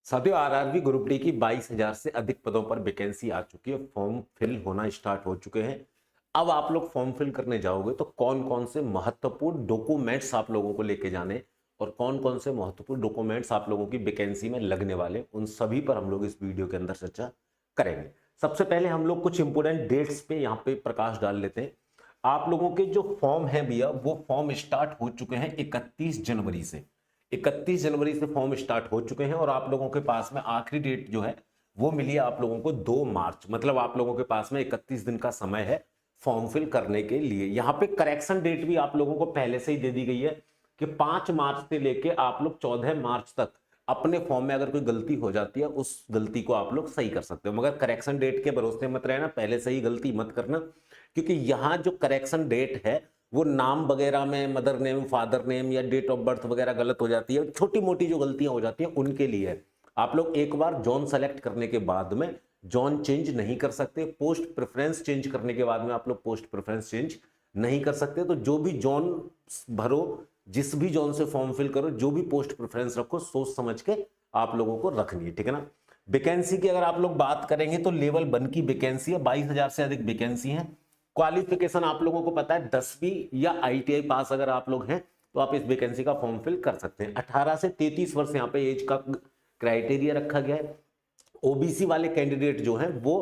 साथियों, RRB group D की 22,000 से अधिक पदों पर वैकेंसी आ चुकी है। फॉर्म फिल होना स्टार्ट हो चुके हैं। अब आप लोग फॉर्म फिल करने जाओगे तो कौन कौन से महत्वपूर्ण डॉक्यूमेंट्स आप लोगों को लेके जाने और कौन कौन से महत्वपूर्ण डॉक्यूमेंट्स आप लोगों की वैकेंसी में लगने वाले, उन सभी पर हम लोग इस वीडियो के अंदर चर्चा करेंगे। सबसे पहले हम लोग कुछ इंपोर्टेंट डेट्स पे यहाँ पे प्रकाश डाल लेते हैं। आप लोगों के जो फॉर्म है भैया, वो फॉर्म स्टार्ट हो चुके हैं 31 जनवरी से। 31 जनवरी से फॉर्म स्टार्ट हो चुके हैं और आप लोगों के पास में आखिरी डेट जो है वो मिली है आप लोगों को 2 मार्च। मतलब आप लोगों के पास में 31 दिन का समय है फॉर्म फिल करने के लिए। यहाँ पे करेक्शन डेट भी आप लोगों को पहले से ही दे दी गई है कि 5 मार्च से लेके आप लोग 14 मार्च तक अपने फॉर्म में अगर कोई गलती हो जाती है उस गलती को आप लोग सही कर सकते हो। मगर करेक्शन डेट के भरोसे मत रहना, पहले से ही गलती मत करना, क्योंकि यहाँ जो करेक्शन डेट है वो नाम वगैरह में मदर नेम, फादर नेम या डेट ऑफ बर्थ वगैरह गलत हो जाती है, छोटी मोटी जो गलतियां हो जाती हैं उनके लिए है। आप लोग एक बार जॉन सेलेक्ट करने के बाद में जॉन चेंज नहीं कर सकते। पोस्ट प्रेफरेंस चेंज करने के बाद में आप लोग पोस्ट प्रेफरेंस चेंज नहीं कर सकते। तो जो भी जॉन भरो, जिस भी जॉन से फॉर्म फिल करो, जो भी पोस्ट प्रेफरेंस रखो, सोच समझ के आप लोगों को रखनी है, ठीक है ना। वैकेंसी की अगर आप लोग बात करेंगे तो लेवल 1 की वैकेंसी है, 22,000 से अधिक वैकेंसी है। क्वालिफिकेशन आप लोगों को पता है 10वीं या आईटीआई पास अगर आप लोग हैं तो आप इस वैकेंसी का फॉर्म फिल कर सकते हैं। 18 से 33 वर्ष यहाँ पे एज का क्राइटेरिया रखा गया है। ओबीसी वाले कैंडिडेट जो हैं वो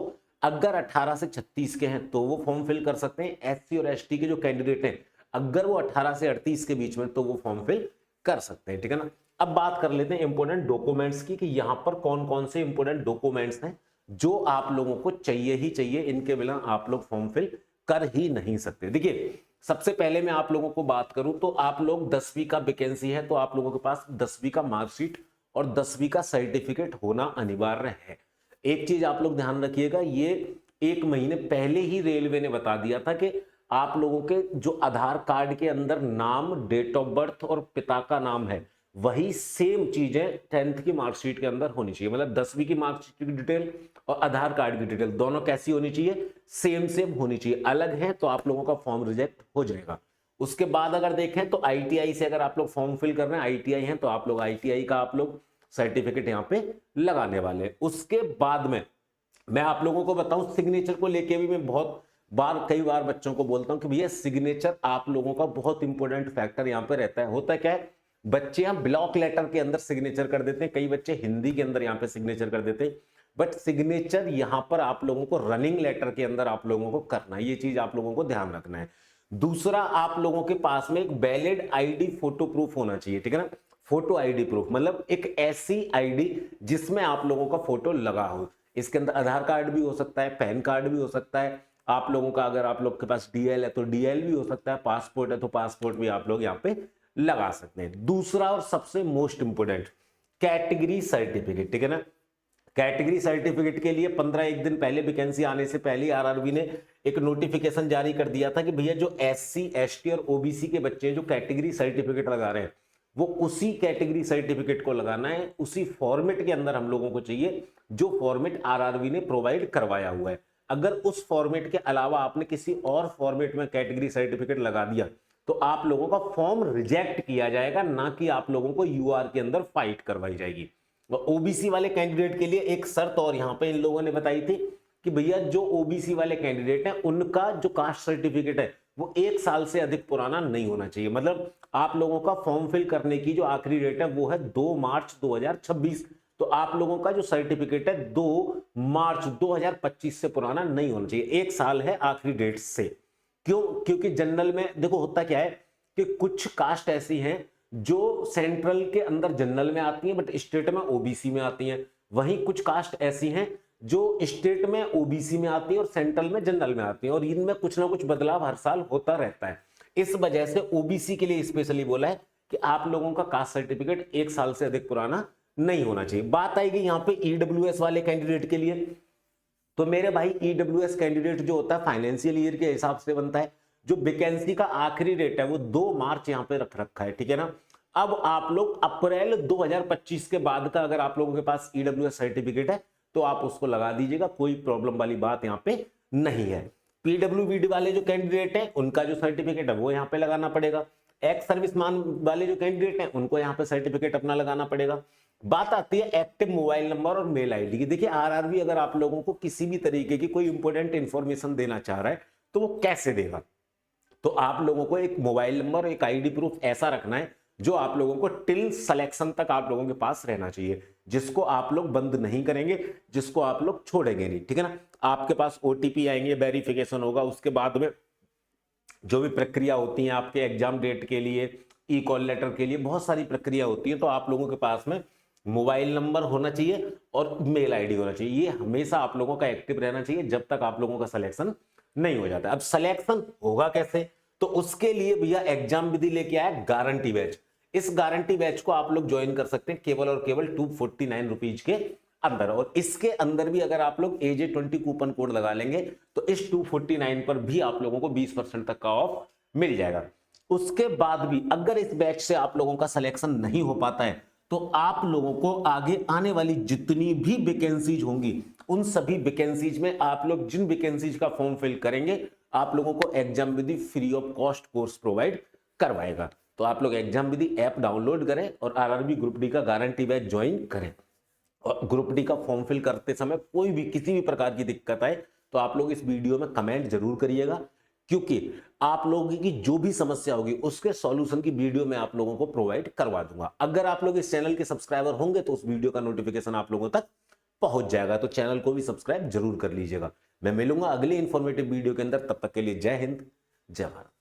अगर 18 से 36 के हैं तो वो फॉर्म फिल कर सकते हैं। एससी और एसटी के जो कैंडिडेट हैं अगर वो 18 से 38 के बीच में तो वो फॉर्म फिल कर सकते हैं, ठीक है ना। अब बात कर लेते हैं इंपोर्टेंट डॉक्यूमेंट्स की कि यहां पर कौन कौन से इंपोर्टेंट डॉक्यूमेंट्स हैं जो आप लोगों को चाहिए ही चाहिए। इनके बिना आप लोग फॉर्म फिल कर ही नहीं सकते। देखिए, सबसे पहले मैं आप लोगों को बात करूं तो आप लोग 10वीं का वैकेंसी है तो आप लोगों के पास 10वीं का मार्कशीट और 10वीं का सर्टिफिकेट होना अनिवार्य है। एक चीज आप लोग ध्यान रखिएगा, ये 1 महीने पहले ही रेलवे ने बता दिया था कि आप लोगों के जो आधार कार्ड के अंदर नाम, डेट ऑफ बर्थ और पिता का नाम है वही सेम चीजें 10th की मार्कशीट के अंदर होनी चाहिए। मतलब 10वीं की मार्कशीट की डिटेल और आधार कार्ड की डिटेल दोनों कैसी होनी चाहिए? सेम सेम होनी चाहिए। अलग है तो आप लोगों का फॉर्म रिजेक्ट हो जाएगा। उसके बाद अगर देखें तो आईटीआई से अगर आप लोग फॉर्म फिल कर रहे हैं, आईटीआई है तो आप लोग आईटीआई का आप लोग सर्टिफिकेट यहाँ पे लगाने वाले। उसके बाद में मैं आप लोगों को बताऊं, सिग्नेचर को लेके भी मैं बहुत बार कई बार बच्चों को बोलता हूं कि भैया सिग्नेचर आप लोगों का बहुत इंपॉर्टेंट फैक्टर यहाँ पे रहता है। होता क्या है, बच्चे यहाँ ब्लॉक लेटर के अंदर सिग्नेचर कर देते हैं, कई बच्चे हिंदी के अंदर यहाँ पे सिग्नेचर कर देते हैं, बट सिग्नेचर यहाँ पर आप लोगों को रनिंग लेटर के अंदर आप लोगों को करना है। ये चीज आप लोगों को ध्यान रखना है। दूसरा, आप लोगों के पास में एक वैलिड आईडी फोटो प्रूफ होना चाहिए, ठीक है ना। फोटो आईडी प्रूफ मतलब एक ऐसी आईडी जिसमें आप लोगों का फोटो लगा हो। इसके अंदर आधार कार्ड भी हो सकता है, पैन कार्ड भी हो सकता है, आप लोगों का अगर आप लोग के पास डीएल है तो डीएल भी हो सकता है, पासपोर्ट है तो पासपोर्ट भी आप लोग यहाँ पे लगा सकते हैं। दूसरा और सबसे मोस्ट इंपोर्टेंट, कैटेगरी सर्टिफिकेट, ठीक है ना। कैटेगरी सर्टिफिकेट के लिए 15 दिन पहले, वैकेंसी आने से पहले आरआरबी ने एक नोटिफिकेशन जारी कर दिया था कि भैया जो एससी, एसटी और ओबीसी के बच्चे जो कैटेगरी सर्टिफिकेट लगा रहे हैं वो उसी कैटेगरी सर्टिफिकेट को लगाना है, उसी फॉर्मेट के अंदर हम लोगों को चाहिए जो फॉर्मेट आरआरबी ने प्रोवाइड करवाया हुआ है। अगर उस फॉर्मेट के अलावा आपने किसी और फॉर्मेट में कैटेगरी सर्टिफिकेट लगा दिया तो आप लोगों का फॉर्म रिजेक्ट किया जाएगा, ना कि आप लोगों को यूआर के अंदर फाइट करवाई जाएगी। ओबीसी वाले कैंडिडेट के लिए एक शर्त और यहां पे इन लोगों ने बताई थी कि भैया जो ओबीसी वाले कैंडिडेट हैं उनका जो कास्ट सर्टिफिकेट है वो 1 साल से अधिक पुराना नहीं होना चाहिए। मतलब आप लोगों का फॉर्म फिल करने की जो आखिरी डेट है वो है 2 मार्च 2026। तो आप लोगों का जो सर्टिफिकेट है 2 मार्च 2025 से पुराना नहीं होना चाहिए, 1 साल है आखिरी डेट से। क्यों? क्योंकि जनरल में देखो होता क्या है कि कुछ कास्ट ऐसी हैं जो सेंट्रल के अंदर जनरल में आती हैं बट स्टेट में ओबीसी में आती हैं। वहीं कुछ कास्ट ऐसी हैं जो स्टेट में ओबीसी में आती है और सेंट्रल में जनरल में आती है, और इनमें कुछ ना कुछ बदलाव हर साल होता रहता है। इस वजह से ओबीसी के लिए स्पेशली बोला है कि आप लोगों का कास्ट सर्टिफिकेट 1 साल से अधिक पुराना नहीं होना चाहिए। बात आएगी यहाँ पे ईडब्ल्यूएस वाले कैंडिडेट के लिए, तो मेरे भाई ईडब्ल्यूएस कैंडिडेट जो होता है फाइनेंशियल ईयर के हिसाब से बनता है। जो वैकेंसी का आखिरी डेट है वो 2 मार्च यहाँ पे रख रखा है, ठीक है ना। अब आप लोग अप्रैल 2025 के बाद का अगर आप लोगों के पास ईडब्ल्यूएस सर्टिफिकेट है तो आप उसको लगा दीजिएगा, कोई प्रॉब्लम वाली बात यहाँ पे नहीं है। पीडब्ल्यूबीडी वाले जो कैंडिडेट हैं उनका जो सर्टिफिकेट है वो यहाँ पे लगाना पड़ेगा। एक्स सर्विसमैन वाले जो कैंडिडेट हैं उनको यहाँ पे सर्टिफिकेट अपना लगाना पड़ेगा। बात आती है एक्टिव मोबाइल नंबर और मेल आईडी की। देखिए आरआरबी अगर आप लोगों को किसी भी तरीके की कोई इंपॉर्टेंट इंफॉर्मेशन देना चाह रहा है तो वो कैसे देगा? तो आप लोगों को एक मोबाइल नंबर, एक आईडी प्रूफ ऐसा रखना है जो आप लोगों को टिल सिलेक्शन तक आप लोगों के पास रहना चाहिए, जिसको आप लोग बंद नहीं करेंगे, जिसको आप लोग छोड़ेंगे नहीं, ठीक है ना। आपके पास ओटीपी आएंगे, वेरिफिकेशन होगा, उसके बाद में जो भी प्रक्रिया होती है आपके एग्जाम डेट के लिए, ई कॉल लेटर के लिए, बहुत सारी प्रक्रिया होती है। तो आप लोगों के पास में मोबाइल नंबर होना चाहिए और मेल आईडी होना चाहिए। ये हमेशा आप लोगों का एक्टिव रहना चाहिए जब तक आप लोगों का सिलेक्शन नहीं हो जाता। अब सिलेक्शन होगा कैसे? तो उसके लिए भैया एग्जाम विधि लेके आया गारंटी बैच। इस गारंटी बैच को आप लोग ज्वाइन कर सकते हैं केवल और केवल 249 रुपीज के अंदर। और इसके अंदर भी अगर आप लोग AJ20 कूपन कोड लगा लेंगे तो इस 249 पर भी आप लोगों को 20% तक का ऑफ मिल जाएगा। उसके बाद भी अगर इस बैच से आप लोगों का सिलेक्शन नहीं हो पाता है तो आप लोगों को आगे आने वाली जितनी भी वैकेंसीज होंगी उन सभी वैकेंसीज में आप लोग जिन वैकेंसीज का फॉर्म फिल करेंगे आप लोगों को exam Vidhi free of cost course provide करवाएगा। तो आप लोग एग्जाम विधि ऐप डाउनलोड करें और आरआरबी ग्रुप डी का गारंटी बैच ज्वाइन करें। और ग्रुप डी का फॉर्म फिल करते समय कोई भी किसी भी प्रकार की दिक्कत आए तो आप लोग इस वीडियो में कमेंट जरूर करिएगा, क्योंकि आप लोगों की जो भी समस्या होगी उसके सॉल्यूशन की वीडियो मैं आप लोगों को प्रोवाइड करवा दूंगा। अगर आप लोग इस चैनल के सब्सक्राइबर होंगे तो उस वीडियो का नोटिफिकेशन आप लोगों तक पहुंच जाएगा। तो चैनल को भी सब्सक्राइब जरूर कर लीजिएगा। मैं मिलूंगा अगले इंफॉर्मेटिव वीडियो के अंदर, तब तक के लिए जय हिंद, जय भारत।